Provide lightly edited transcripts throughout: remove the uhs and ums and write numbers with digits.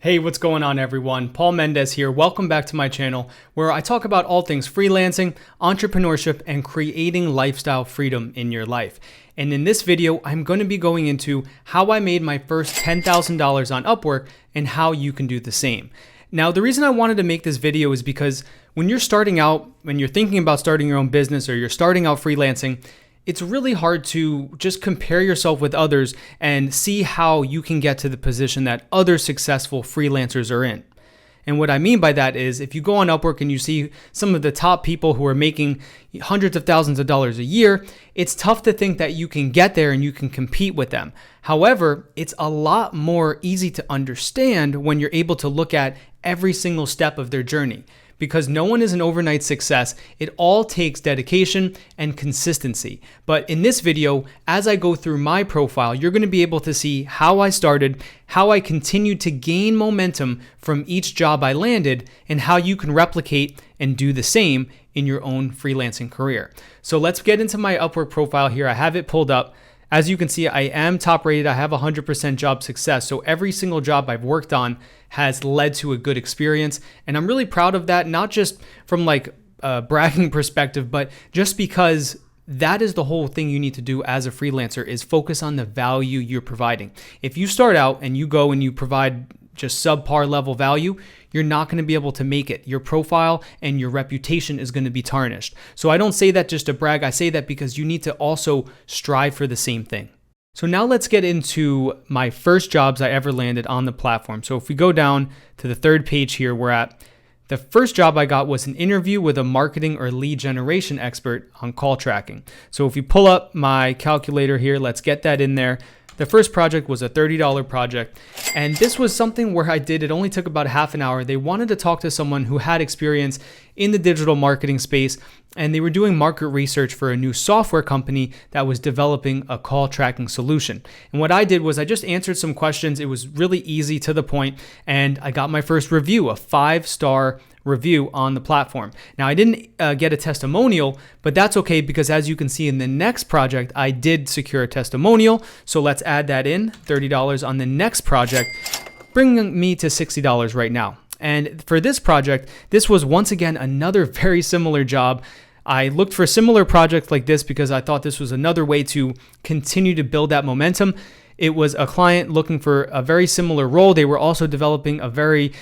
Hey, what's going on everyone? Paul Mendez here. Welcome back to my channel where I talk about all things freelancing, entrepreneurship, and creating lifestyle freedom in your life. And in this video, I'm going to be going into how I made my first $10,000 on Upwork and how you can do the same. Now, the reason I wanted to make this video is because when you're starting out, when you're thinking about starting your own business or you're starting out freelancing, it's really hard to just compare yourself with others and see how you can get to the position that other successful freelancers are in. And what I mean by that is if you go on Upwork and you see some of the top people who are making hundreds of thousands of dollars a year, it's tough to think that you can get there and you can compete with them. However, it's a lot more easy to understand when you're able to look at every single step of their journey. Because no one is an overnight success, it all takes dedication and consistency. But in this video, as I go through my profile, you're going to be able to see how I started, how I continued to gain momentum from each job I landed, and how you can replicate and do the same in your own freelancing career. So let's get into my Upwork profile here. I have it pulled up. As you can see, I am top rated. I have 100% job success. So every single job I've worked on has led to a good experience. And I'm really proud of that, not just from like a bragging perspective, but just because that is the whole thing you need to do as a freelancer is focus on the value you're providing. If you start out and you go and you provide just subpar level value, you're not going to be able to make it. Your profile and your reputation is going to be tarnished. So I don't say that just to brag. I say that because you need to also strive for the same thing. So now let's get into my first jobs I ever landed on the platform. So if we go down to the third page here, we're at the first job I got was an interview with a marketing or lead generation expert on call tracking. So if you pull up my calculator here, let's get that in there. The first project was a $30 project, and this was something where it only took about half an hour. They wanted to talk to someone who had experience in the digital marketing space, and they were doing market research for a new software company that was developing a call tracking solution. And what I did was I just answered some questions. It was really easy, to the point, and I got my first review, a 5-star review on the platform. Now, I didn't get a testimonial, but that's okay because as you can see in the next project, I did secure a testimonial. So let's add that in, $30 on the next project, bringing me to $60 right now. And for this project, this was once again another very similar job. I looked for a similar project like this because I thought this was another way to continue to build that momentum. It was a client looking for a very similar role. They were also developing a very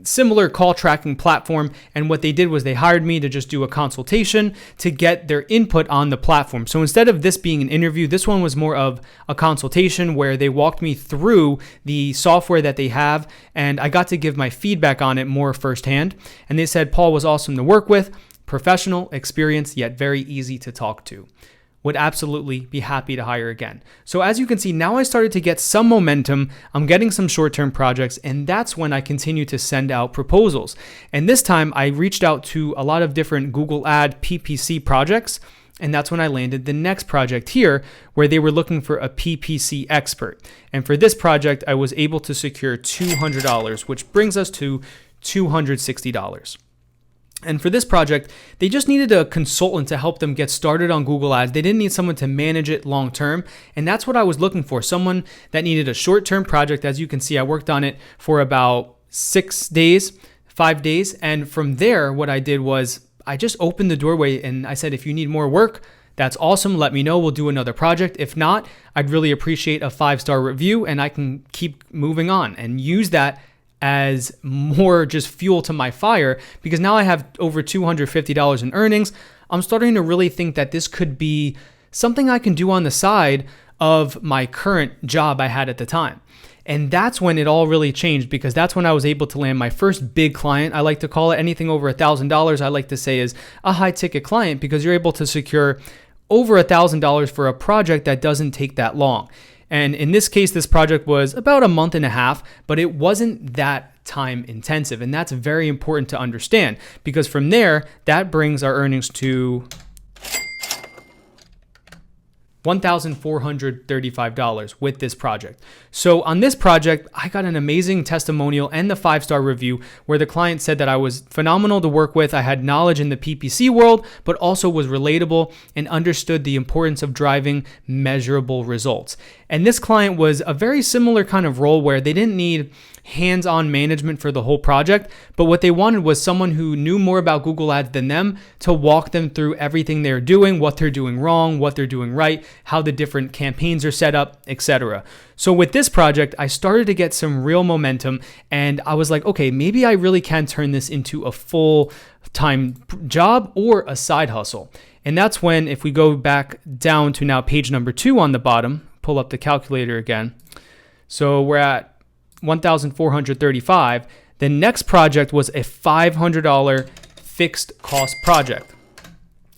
similar call tracking platform. And what they did was they hired me to just do a consultation to get their input on the platform. So instead of this being an interview, this one was more of a consultation where they walked me through the software that they have. And I got to give my feedback on it more firsthand. And they said Paul was awesome to work with, professional, experienced, yet very easy to talk to. Would absolutely be happy to hire again. So as you can see, now I started to get some momentum. I'm getting some short-term projects, and that's when I continue to send out proposals. And this time I reached out to a lot of different Google Ad PPC projects, and that's when I landed the next project here where they were looking for a PPC expert. And for this project, I was able to secure $200, which brings us to $260. And for this project, they just needed a consultant to help them get started on Google Ads. They didn't need someone to manage it long term. And that's what I was looking for, someone that needed a short-term project. As you can see, I worked on it for about 5 days. And from there, what I did was I just opened the doorway and I said, if you need more work, that's awesome. Let me know. We'll do another project. If not, I'd really appreciate a 5-star review and I can keep moving on and use that as more just fuel to my fire, because now I have over $250 in earnings. I'm starting to really think that this could be something I can do on the side of my current job I had at the time. And that's when it all really changed, because that's when I was able to land my first big client. I like to call it anything over $1,000. I like to say is a high ticket client, because you're able to secure over $1,000 for a project that doesn't take that long. And in this case, this project was about a month and a half, but it wasn't that time intensive. And that's very important to understand, because from there, that brings our earnings to $1,435 with this project. So on this project, I got an amazing testimonial and the 5-star review where the client said that I was phenomenal to work with. I had knowledge in the PPC world, but also was relatable and understood the importance of driving measurable results. And this client was a very similar kind of role where they didn't need hands-on management for the whole project, but what they wanted was someone who knew more about Google Ads than them to walk them through everything they're doing, what they're doing wrong, what they're doing right, how the different campaigns are set up, etc. So with this project, I started to get some real momentum, and I was like, okay, maybe I really can turn this into a full-time job or a side hustle. And that's when, if we go back down to now page number 2 on the bottom, pull up the calculator again. So we're at 1,435. The next project was a $500 fixed cost project.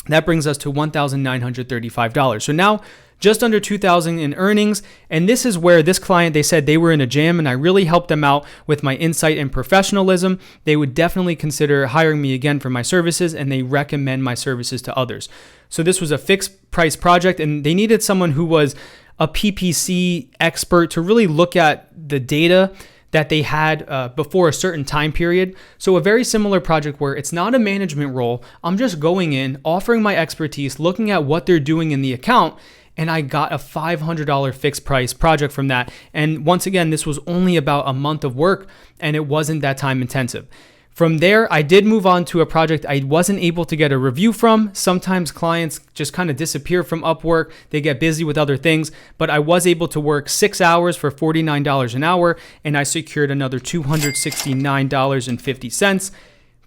That brings us to $1,935. So now just under $2,000 in earnings. And this is where this client, they said they were in a jam and I really helped them out with my insight and professionalism. They would definitely consider hiring me again for my services, and they recommend my services to others. So this was a fixed price project, and they needed someone who was a PPC expert to really look at the data that they had before a certain time period. So a very similar project where it's not a management role. I'm just going in, offering my expertise, looking at what they're doing in the account, and I got a $500 fixed price project from that. And once again, this was only about a month of work, and it wasn't that time intensive. From there, I did move on to a project I wasn't able to get a review from. Sometimes clients just kind of disappear from Upwork. They get busy with other things, but I was able to work 6 hours for $49 an hour, and I secured another $269.50,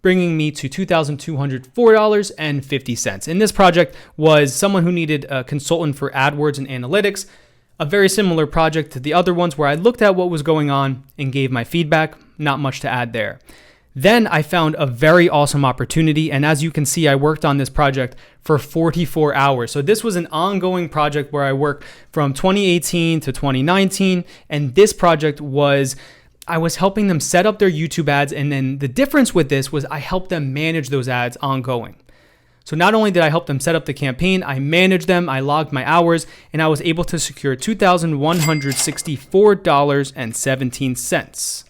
bringing me to $2,204.50. And this project was someone who needed a consultant for AdWords and analytics, a very similar project to the other ones where I looked at what was going on and gave my feedback. Not much to add there. Then I found a very awesome opportunity, and as you can see, I worked on this project for 44 hours. So this was an ongoing project where I worked from 2018 to 2019, and this project was, I was helping them set up their YouTube ads, and then the difference with this was I helped them manage those ads ongoing. So not only did I help them set up the campaign, I managed them, I logged my hours, and I was able to secure $2,164.17.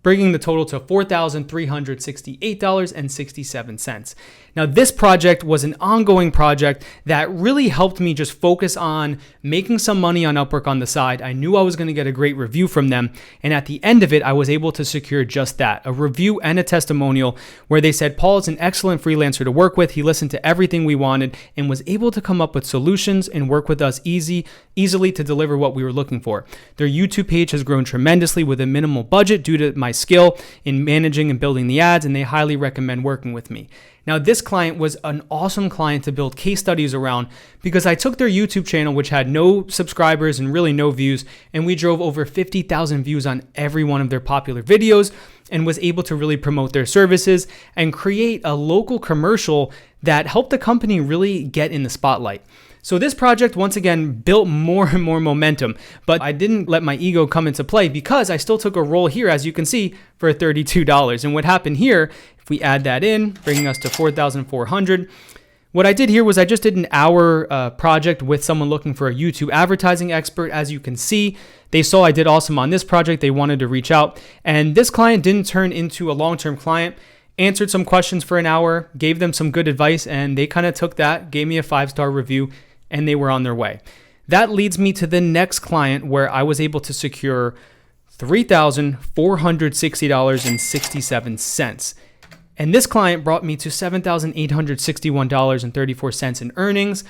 Bringing the total to $4,368.67. Now, this project was an ongoing project that really helped me just focus on making some money on Upwork on the side. I knew I was going to get a great review from them. And at the end of it, I was able to secure just that, a review and a testimonial where they said, Paul is an excellent freelancer to work with. He listened to everything we wanted and was able to come up with solutions and work with us easily to deliver what we were looking for. Their YouTube page has grown tremendously with a minimal budget due to my skill in managing and building the ads, and they highly recommend working with me. Now, this client was an awesome client to build case studies around because I took their YouTube channel, which had no subscribers and really no views, and we drove over 50,000 views on every one of their popular videos and was able to really promote their services and create a local commercial that helped the company really get in the spotlight. So this project, once again, built more and more momentum, but I didn't let my ego come into play because I still took a role here, as you can see, for $32. And what happened here, if we add that in, bringing us to $4,400, what I did here was I just did an hour project with someone looking for a YouTube advertising expert. As you can see, they saw I did awesome on this project. They wanted to reach out, and this client didn't turn into a long-term client. Answered some questions for an hour, gave them some good advice, and they kind of took that, gave me a 5-star review, and they were on their way. That leads me to the next client where I was able to secure $3,460.67. And this client brought me to $7,861.34 in earnings.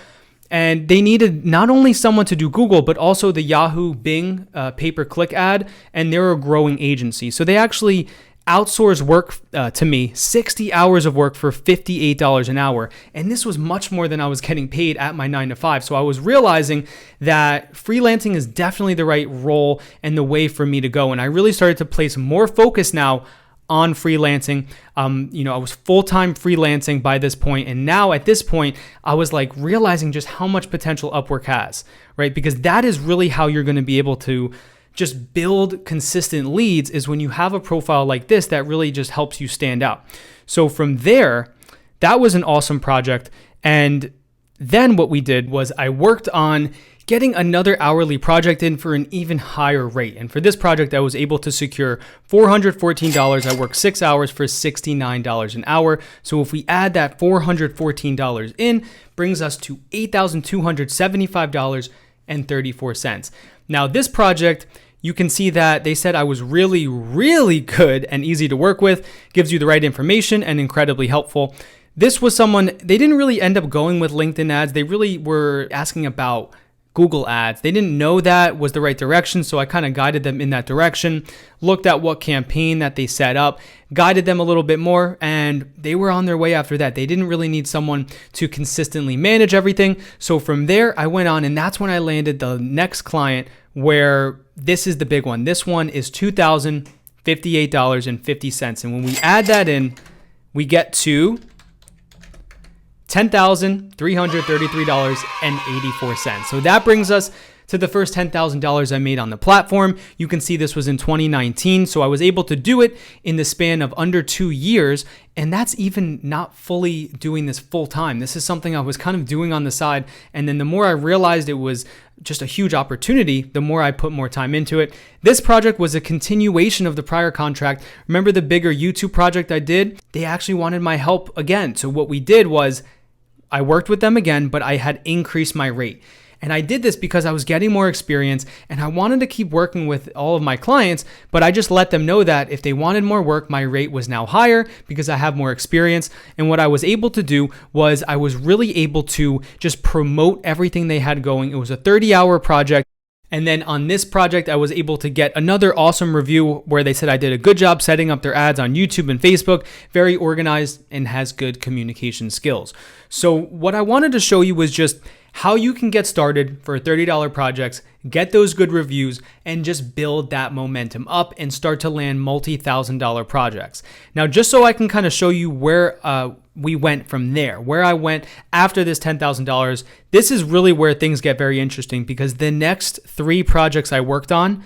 And they needed not only someone to do Google, but also the Yahoo Bing pay-per-click ad, and they're a growing agency. So they actually outsourced work to me, 60 hours of work for $58 an hour. And this was much more than I was getting paid at my 9-to-5. So I was realizing that freelancing is definitely the right role and the way for me to go. And I really started to place more focus now on freelancing. I was full-time freelancing by this point. And now at this point, I was like realizing just how much potential Upwork has, right? Because that is really how you're going to be able to just build consistent leads, is when you have a profile like this that really just helps you stand out. So from there, that was an awesome project. And then what we did was I worked on getting another hourly project in for an even higher rate. And for this project, I was able to secure $414. I worked 6 hours for $69 an hour. So if we add that $414 in, brings us to $8,275.34. Now this project, you can see that they said I was really, really good and easy to work with, gives you the right information and incredibly helpful. This was someone, they didn't really end up going with LinkedIn ads. They really were asking about Google ads. They didn't know that was the right direction, so I kind of guided them in that direction, looked at what campaign that they set up, guided them a little bit more, and they were on their way after that. They didn't really need someone to consistently manage everything. So from there, I went on, and that's when I landed the next client, where this is the big one. This one is $2,058.50. And when we add that in, we get to $10,333.84. So that brings us to the first $10,000 I made on the platform. You can see this was in 2019. So I was able to do it in the span of under 2 years. And that's even not fully doing this full time. This is something I was kind of doing on the side. And then the more I realized it was just a huge opportunity, the more I put more time into it. This project was a continuation of the prior contract. Remember the bigger YouTube project I did? They actually wanted my help again. So what we did was I worked with them again, but I had increased my rate. And I did this because I was getting more experience and I wanted to keep working with all of my clients, but I just let them know that if they wanted more work, my rate was now higher because I have more experience. And what I was able to do was I was really able to just promote everything they had going. It was a 30-hour project. And then on this project, I was able to get another awesome review where they said I did a good job setting up their ads on YouTube and Facebook, very organized and has good communication skills. So what I wanted to show you was just how you can get started for $30 projects, get those good reviews, and just build that momentum up and start to land multi-$1,000 projects. Now, just so I can kind of show you where we went from there, where I went after this $10,000, this is really where things get very interesting because the next 3 projects I worked on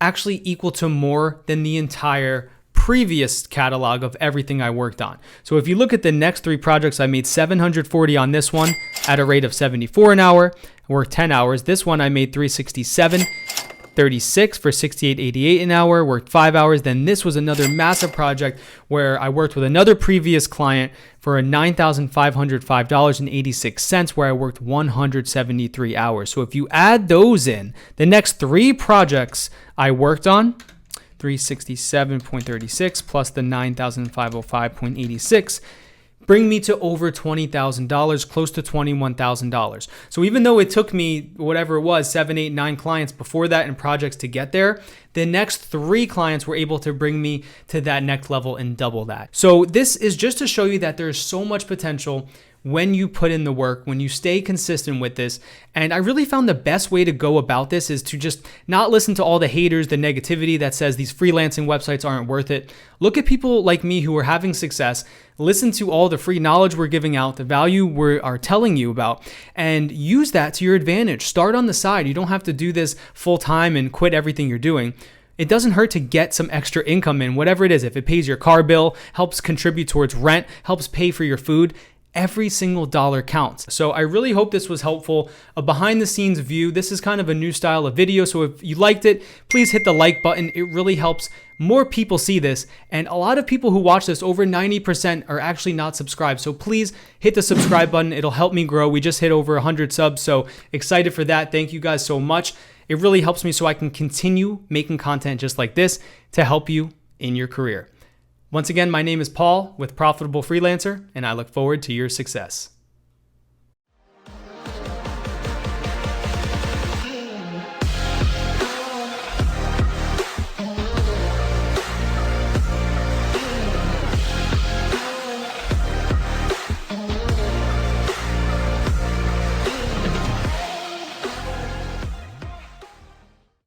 actually equal to more than the entire previous catalog of everything I worked on. So if you look at the next 3 projects, I made $740 on this one at a rate of $74 an hour. I worked 10 hours. This one I made $367.36 for $68.88 an hour, worked 5 hours. Then this was another massive project where I worked with another previous client for a $9,505.86 where I worked 173 hours. So if you add those in, the next 3 projects I worked on, 367.36 plus the 9,505.86 bring me to over $20,000, close to $21,000. So even though it took me whatever it was, 7, 8, 9 clients before that in projects to get there, the next 3 clients were able to bring me to that next level and double that. So this is just to show you that there's so much potential when you put in the work, when you stay consistent with this. And I really found the best way to go about this is to just not listen to all the haters, the negativity that says these freelancing websites aren't worth it. Look at people like me who are having success, listen to all the free knowledge we're giving out, the value we are telling you about, and use that to your advantage. Start on the side. You don't have to do this full time and quit everything you're doing. It doesn't hurt to get some extra income in, whatever it is. If it pays your car bill, helps contribute towards rent, helps pay for your food, every single dollar counts. So I really hope this was helpful. A behind the scenes view. This is kind of a new style of video. So if you liked it, please hit the like button. It really helps more people see this. And a lot of people who watch this, over 90% are actually not subscribed. So please hit the subscribe button. It'll help me grow. We just hit over 100 subs. So excited for that. Thank you guys so much. It really helps me so I can continue making content just like this to help you in your career. Once again, my name is Paul with Profitable Freelancer, and I look forward to your success.